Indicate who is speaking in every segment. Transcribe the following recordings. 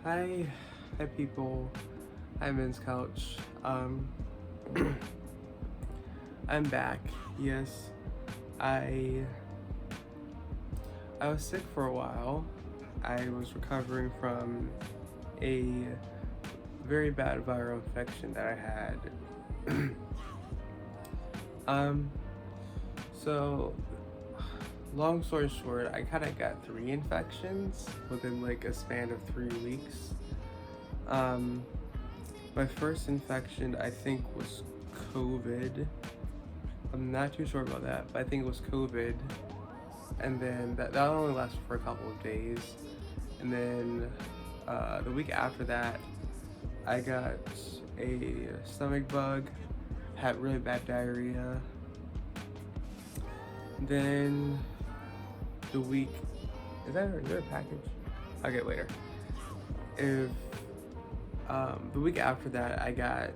Speaker 1: Hi, hi people. Hi Men's Couch. I'm back. Yes, I I was sick for a while. I was recovering from a very bad viral infection that I had. um, so long story short, I kind of got three infections within like a span of 3 weeks. Um, my first infection I think was COVID. I'm not too sure about that, but I think it was COVID. And then that only lasted for a couple of days. And then the week after that, I got a stomach bug, had really bad diarrhea. Then the week, is there a package? I'll get later. If the week after that, I got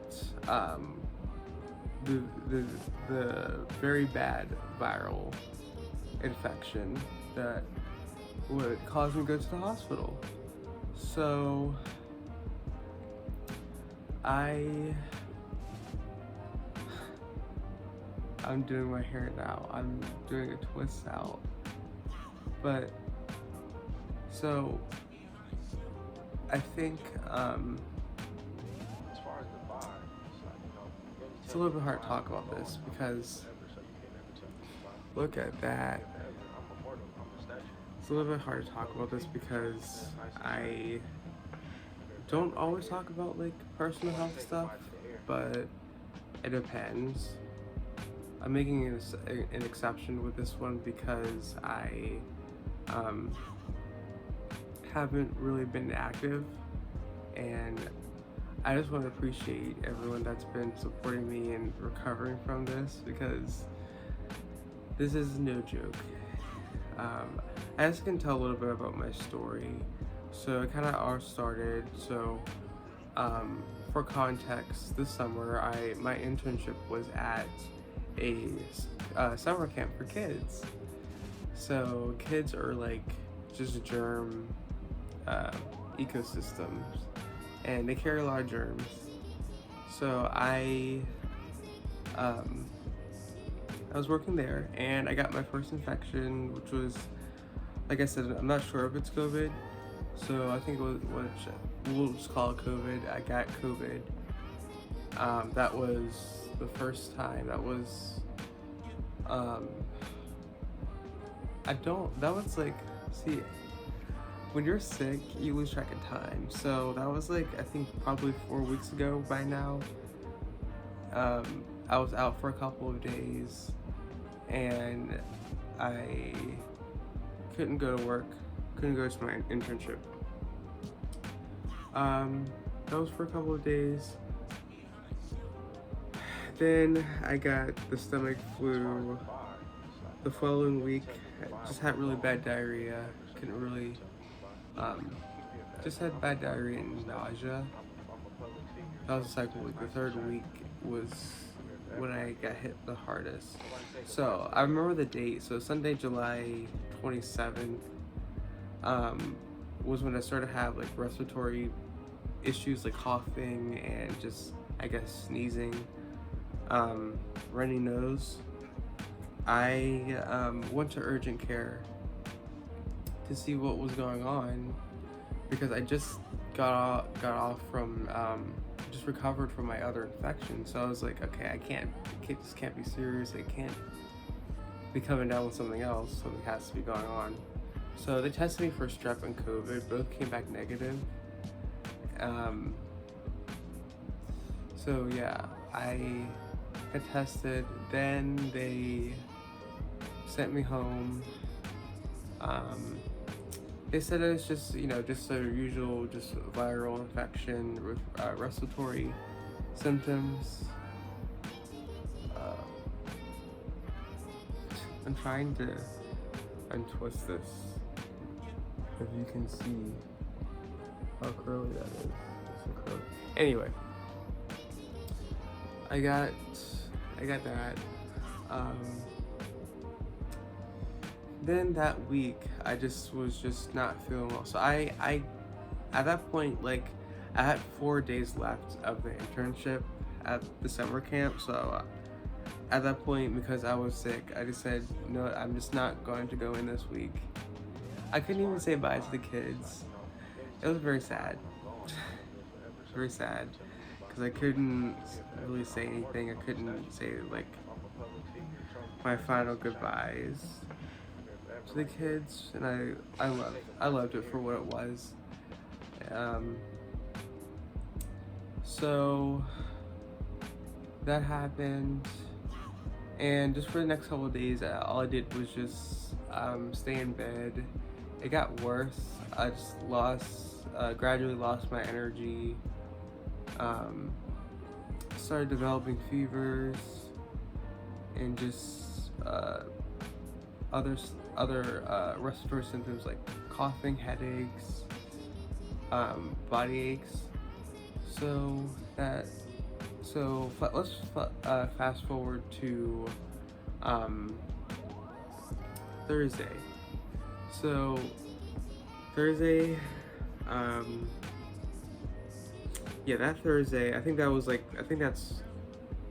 Speaker 1: um, the, the the very bad viral infection that would cause me to go to the hospital. So I I'm doing my hair now. I'm doing a twist out. But so I think it's a little bit hard to talk about this because look at that. It's a little bit hard to talk about this because I don't always talk about like personal health stuff, but it depends. I'm making an exception with this one because I um, haven't really been active, and I just want to appreciate everyone that's been supporting me and recovering from this because this is no joke. I just can tell a little bit about my story. So it kind of all started. Um, for context, this summer my internship was at a summer camp for kids. So kids are like just germ uh, ecosystems, and they carry a lot of germs. So um, I was working there, and I got my first infection, which was, like I said, I'm not sure if it's COVID. So I think it was we'll just call it COVID. I got COVID. That was the first time. That was um, I don't. That was like, see, when you're sick, you lose track of time. So that was like, I think probably 4 weeks ago by now. I was out for a couple of days, and I couldn't go to work, couldn't go to my internship. That was for a couple of days. Then I got the stomach flu. The following week, I just had really bad diarrhea. Couldn't really, um, just had bad diarrhea and nausea. That was the second week. The third week was when I got hit the hardest. So I remember the date. So Sunday, July 27th, um, was when I started to have like respiratory issues, like coughing and just, I guess, sneezing, runny nose. I went to urgent care to see what was going on because I just got off from just recovered from my other infection. So I was like, okay, this can't be serious. I can't be coming down with something else. Something has to be going on. So they tested me for strep and COVID. Both came back negative. Um, so yeah, I got tested. Then they sent me home. Um, they said it was just, just a usual, just viral infection with respiratory symptoms. Uh, I'm trying to untwist this. If you can see how curly that is. It's so curly. Anyway, I got that. Um, then that week, I just was just not feeling well. So I at that point, like, I had 4 days left of the internship at the summer camp. So at that point, because I was sick, I just said, no, I'm just not going to go in this week. I couldn't even say bye to the kids. It was very sad. Very sad. Because I couldn't really say anything. I couldn't say, like, my final goodbyes to the kids. And I loved it for what it was. So that happened. And just for the next couple of days, all I did was just stay in bed. It got worse. I just gradually lost my energy. Started developing fevers and just other respiratory symptoms like coughing, headaches, body aches. Let's fast forward to Thursday. So Thursday, that Thursday, I think that's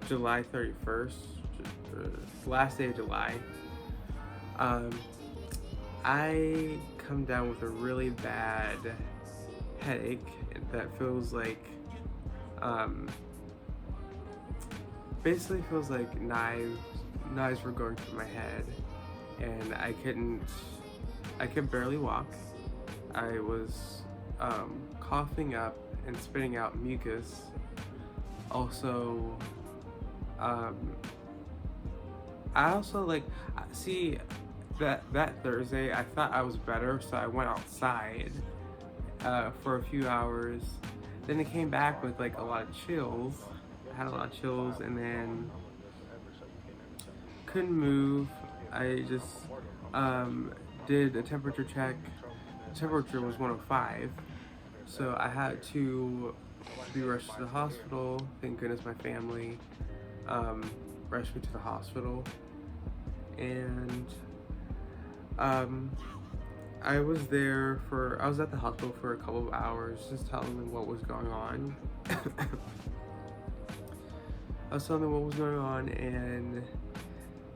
Speaker 1: July 31st, last day of July. I come down with a really bad headache that feels like, basically feels like knives were going through my head, and I could barely walk. I was coughing up and spitting out mucus. Also, I also that Thursday I thought I was better, so I went outside for a few hours. Then it came back with like a lot of chills. I had a lot of chills, and then couldn't move. I just did a temperature check. The temperature was 105, so I had to be rushed to the hospital. Thank goodness my family rushed me to the hospital, and I was at the hospital for a couple of hours, just telling them what was going on. I was telling them what was going on, and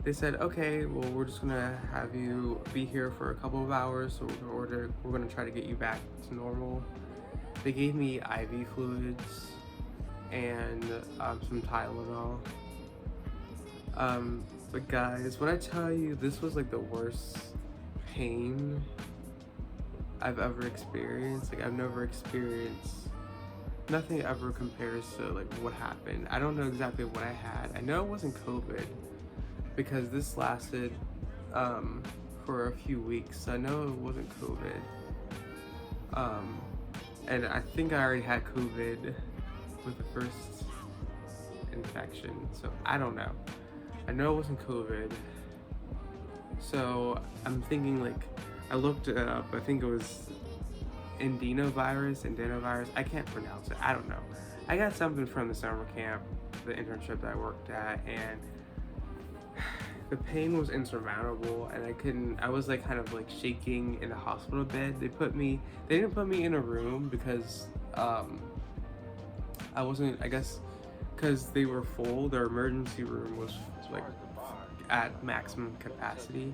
Speaker 1: they said, okay, well, we're just gonna have you be here for a couple of hours, so we're gonna try to get you back to normal. They gave me IV fluids and some Tylenol. But guys, when I tell you, this was like the worst pain I've ever experienced. Like, I've never experienced, nothing ever compares to like what happened. I don't know exactly what I had. I know it wasn't COVID because this lasted for a few weeks. So I know it wasn't COVID. And I think I already had COVID with the first infection. So I don't know. I know it wasn't COVID. So I'm thinking, like, I looked it up. I think it was Indinovirus. I can't pronounce it. I don't know. I got something from the summer camp, the internship that I worked at, and the pain was insurmountable, and I was like kind of like shaking in the hospital bed. They didn't put me in a room because I wasn't, I guess, because they were full. Their emergency room was like at maximum capacity.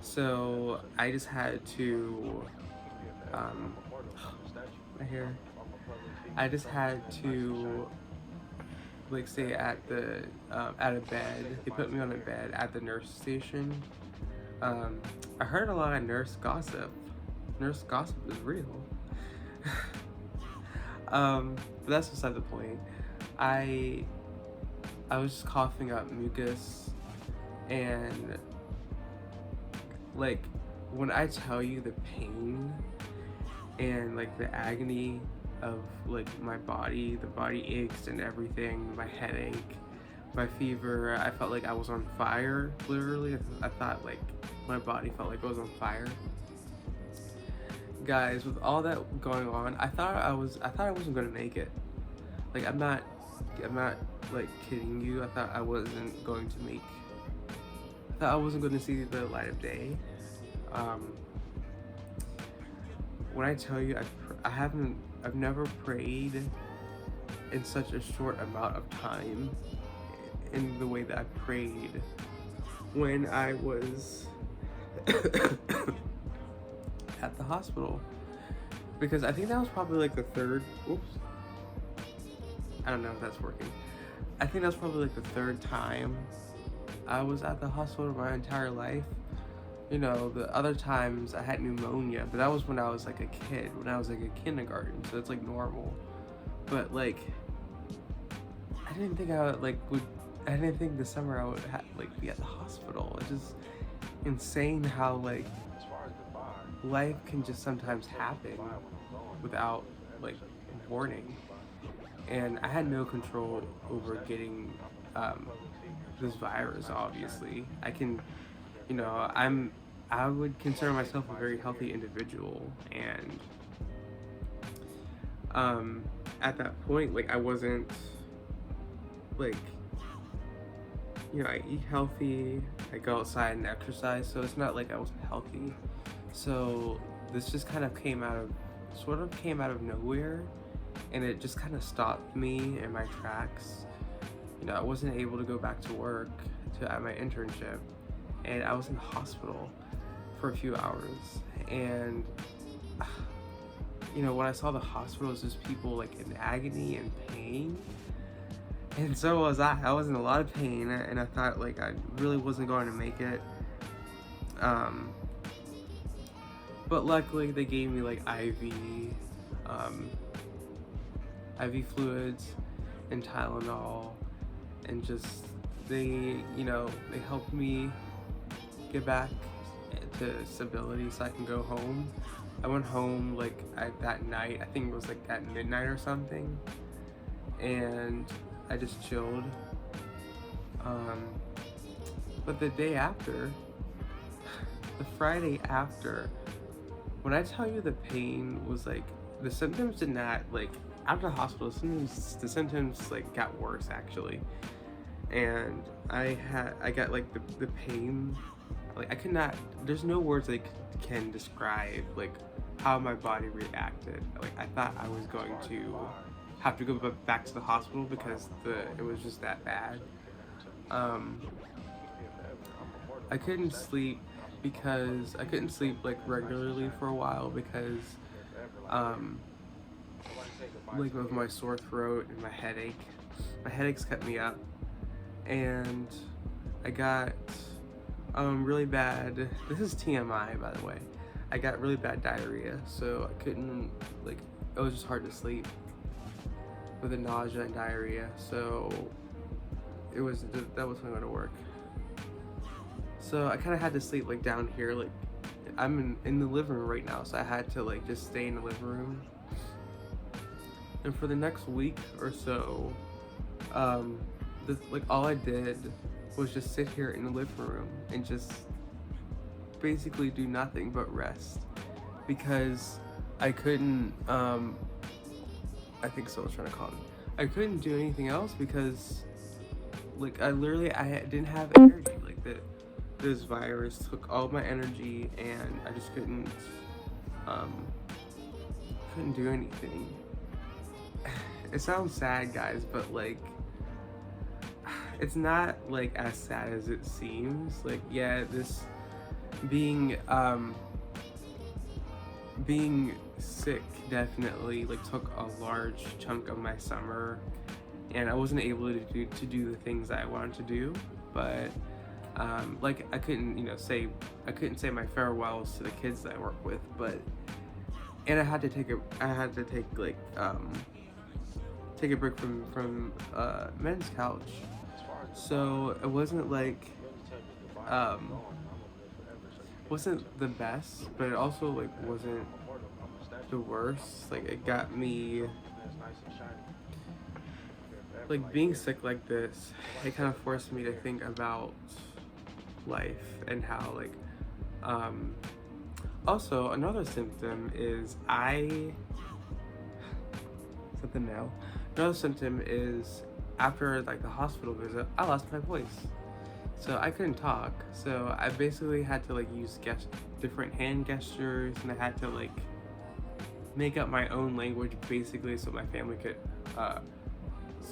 Speaker 1: So I just had to, my hair. I just had to like stay at a bed. They put me on a bed at the nurse station. I heard a lot of nurse gossip. Nurse gossip is real. But that's beside the point. I was just coughing up mucus, and like, when I tell you the pain and like the agony of like my body, the body aches and everything, my headache, my fever, I felt like I was on fire, literally. I thought like my body felt like it was on fire. Guys, with all that going on, I thought I wasn't gonna make it. Like, I'm not like kidding you. I thought I wasn't going to see the light of day. when I tell you, I've never prayed in such a short amount of time in the way that I prayed when I was at the hospital. Because I think that was probably like the third, oops, I don't know if that's working. I think that was probably like the third time I was at the hospital my entire life. You know, the other times I had pneumonia, but that was when I was like a kid, when I was like a kindergarten, so it's like normal. But like, I didn't think I didn't think this summer I would like be at the hospital. It's just insane how like life can just sometimes happen without like warning. And I had no control over getting this virus. Obviously, I can, you know, I would consider myself a very healthy individual, and at that point, like I wasn't like, you know, I eat healthy, I go outside and exercise, so it's not like I wasn't healthy. So this just kind of sort of came out of nowhere, and it just kind of stopped me in my tracks. You know, I wasn't able to go back to work at my internship, and I was in the hospital for a few hours. And you know, when I saw the hospital, it was just people like in agony and pain, and so was I. I was in a lot of pain, and I thought like I really wasn't going to make it. But luckily they gave me like IV fluids and Tylenol, and just they helped me get back to stability so I can go home. I went home like that night. I think it was like at midnight or something, and I just chilled. But the day after, the Friday after, when I tell you the pain was like, the symptoms did not like, after the hospital, the symptoms like got worse actually. And I got like the pain, like I could not, there's no words that can describe like how my body reacted. Like I thought I was going to have to go back to the hospital because it was just that bad. I couldn't sleep like regularly for a while because like with my sore throat and my headaches kept me up, and I got really bad, this is TMI by the way, I got really bad diarrhea, so I couldn't, like, it was just hard to sleep with the nausea and diarrhea, so that wasn't going to work. So I kind of had to sleep like down here, like I'm in the living room right now, so I had to like just stay in the living room. And for the next week or so, like all I did was just sit here in the living room and just basically do nothing but rest, because I couldn't, I think someone's trying to call me. I couldn't do anything else because like I didn't have energy. Like this virus took all my energy, and I just couldn't do anything. It sounds sad, guys, but like it's not like as sad as it seems. Like, yeah, this being sick definitely like took a large chunk of my summer, and I wasn't able to do the things that I wanted to do. But like I couldn't say my farewells to the kids that I work with, and I had to take a break from men's couch, so it wasn't like wasn't the best, but it also like wasn't the worst. Like it got me, like being sick like this, it kind of forced me to think about life and how like also another symptom is another symptom is after like the hospital visit, I lost my voice, so I couldn't talk. So I basically had to like use different hand gestures, and I had to like make up my own language basically so my family could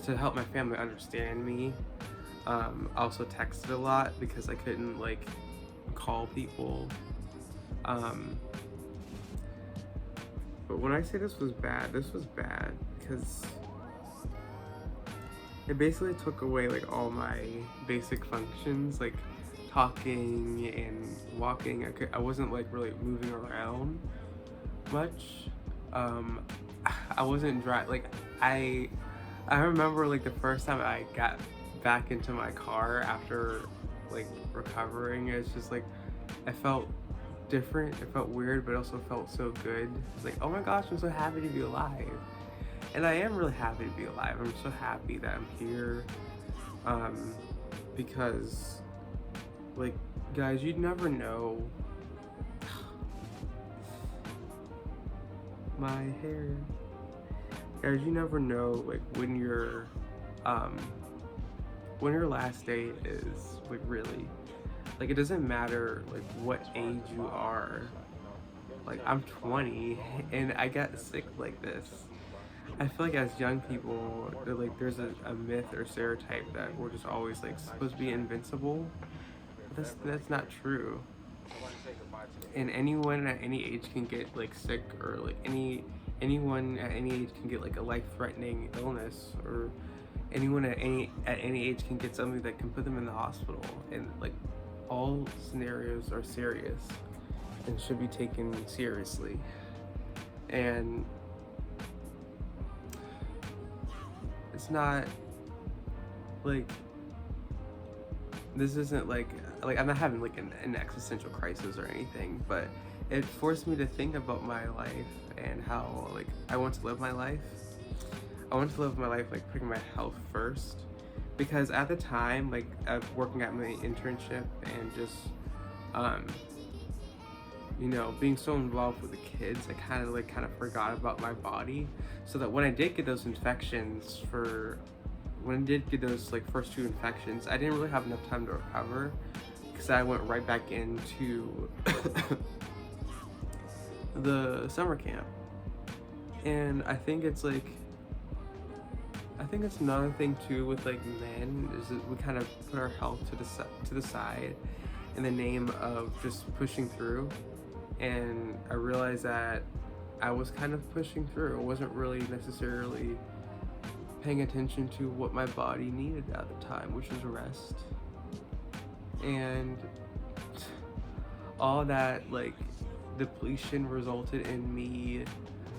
Speaker 1: to help my family understand me. I also texted a lot because I couldn't like call people. But when I say this was bad because it basically took away like all my basic functions, like talking and walking. I wasn't like really moving around much. I wasn't like I remember like the first time I got back into my car after like recovering. It's just like I felt different. It felt weird, but also felt so good. It's like, oh my gosh, I'm so happy to be alive. And I am really happy to be alive. I'm so happy that I'm here. Because like guys, you'd never know. My hair. Guys, you never know like when your last day is, like really. Like it doesn't matter like what age you are. Like I'm 20 and I got sick like this. I feel like as young people, there's a myth or stereotype that we're just always like supposed to be invincible. But that's not true. And anyone at any age can get like sick, or like anyone at any age can get like a life-threatening illness, or anyone at any age can get something that can put them in the hospital. And like all scenarios are serious and should be taken seriously. And it's not like this isn't like I'm not having like an existential crisis or anything, but it forced me to think about my life and how like I want to live my life. I want to live my life like putting my health first, because at the time like working at my internship and just you know, being so involved with the kids, I kind of forgot about my body, so that when I did get those infections when I did get those like first 2 infections, I didn't really have enough time to recover, because I went right back into the summer camp. And I think it's another thing too with like men, is that we kind of put our health to the side in the name of just pushing through. And I realized that I was kind of pushing through. I wasn't really necessarily paying attention to what my body needed at the time, which was rest. And all that like depletion resulted in me,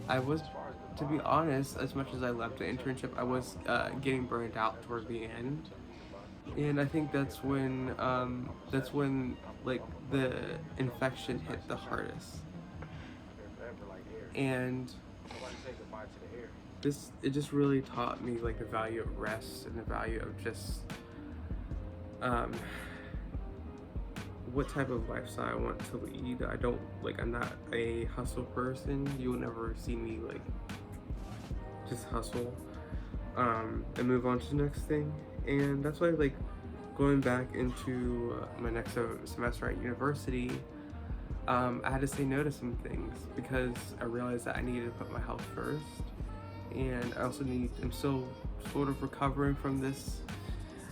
Speaker 1: to be honest, as much as I loved the internship, I was getting burned out toward the end. And I think that's when like the infection hit the hardest. And it just really taught me like the value of rest and the value of just what type of lifestyle I want to lead. I'm not a hustle person. You will never see me like just hustle and move on to the next thing. And that's why like going back into my next semester at university, I had to say no to some things because I realized that I needed to put my health first. And I'm still sort of recovering from this.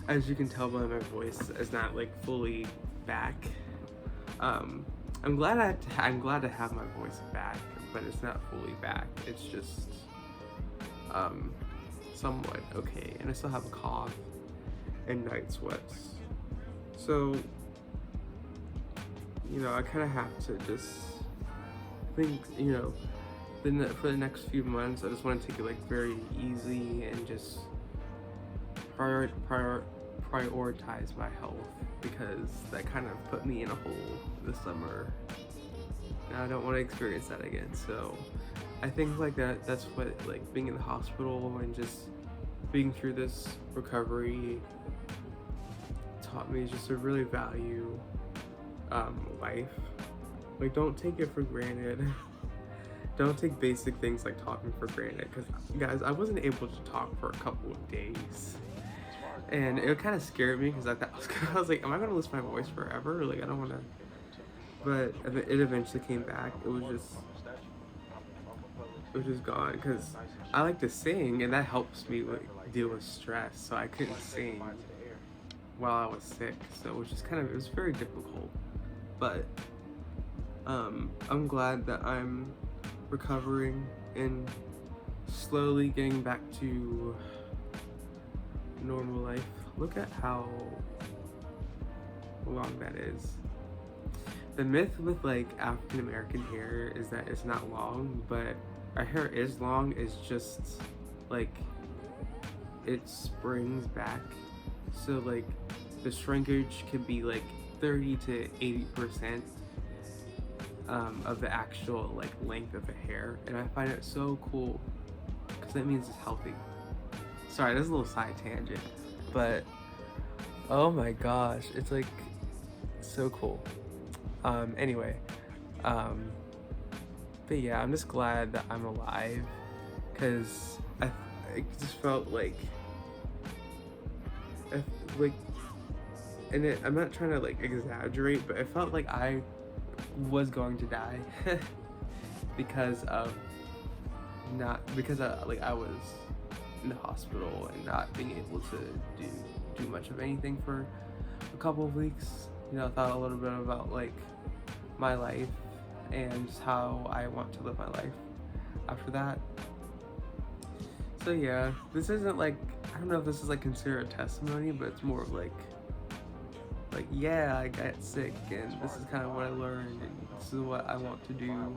Speaker 1: As you can tell by my voice, is not like fully back. I'm glad to have my voice back, but it's not fully back. It's just somewhat okay, and I still have a cough and night sweats. So, you know, I kind of have to just think, you know, for the next few months, I just want to take it like very easy and just prioritize my health, because that kind of put me in a hole this summer. And I don't want to experience that again. So I think like that's what like being in the hospital and just being through this recovery taught me, just to really value life. Like, don't take it for granted. Don't take basic things like talking for granted, because guys, I wasn't able to talk for a couple of days, and it kind of scared me because I was like, am I gonna lose my voice forever? Like, I don't want to. But it eventually came back. It was just which is gone because I like to sing and that helps me like deal with stress. So I couldn't sing while I was sick, so which is kind of, it was very difficult. But I'm glad that I'm recovering and slowly getting back to normal life. Look at how long that is. The myth with like African American hair is that it's not long, but our hair is long. It's just like it springs back. So like the shrinkage can be like 30 to 80% of the actual like length of the hair, and I find it so cool because that means it's healthy. Sorry, that's a little side tangent, but oh my gosh, it's like so cool. Anyway, but yeah, I'm just glad that I'm alive because I just felt like like, and I'm not trying to like exaggerate, but it felt like I was going to die because of like I was in the hospital and not being able to do much of anything for a couple of weeks. You know, I thought a little bit about like my life and just how I want to live my life after that. So yeah, this isn't like, I don't know if this is like considered a testimony, but it's more of like yeah, I got sick and this is kind of what I learned and this is what I want to do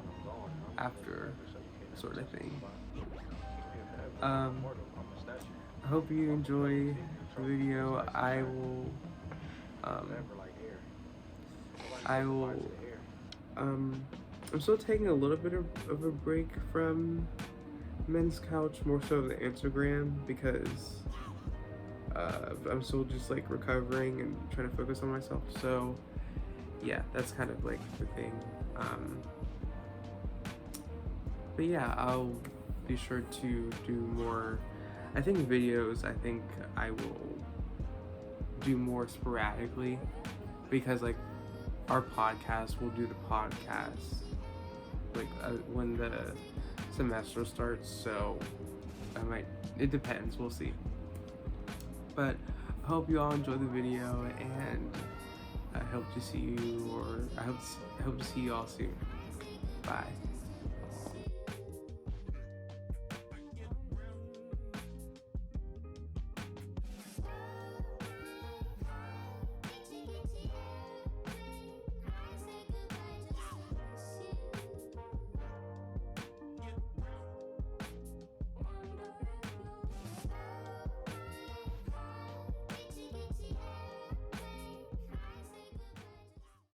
Speaker 1: after, sort of thing. I hope you enjoy the video. I'm still taking a little bit of a break from Men's Couch, more so the Instagram, because I'm still just like recovering and trying to focus on myself. So yeah, that's kind of like the thing. But yeah, I'll be sure to do more. I think videos, I think I will do more sporadically, because like our podcast, we'll do the podcast like when the semester starts, so it depends, we'll see. But I hope you all enjoyed the video, and I hope to see you, or I hope to see you all soon. Bye.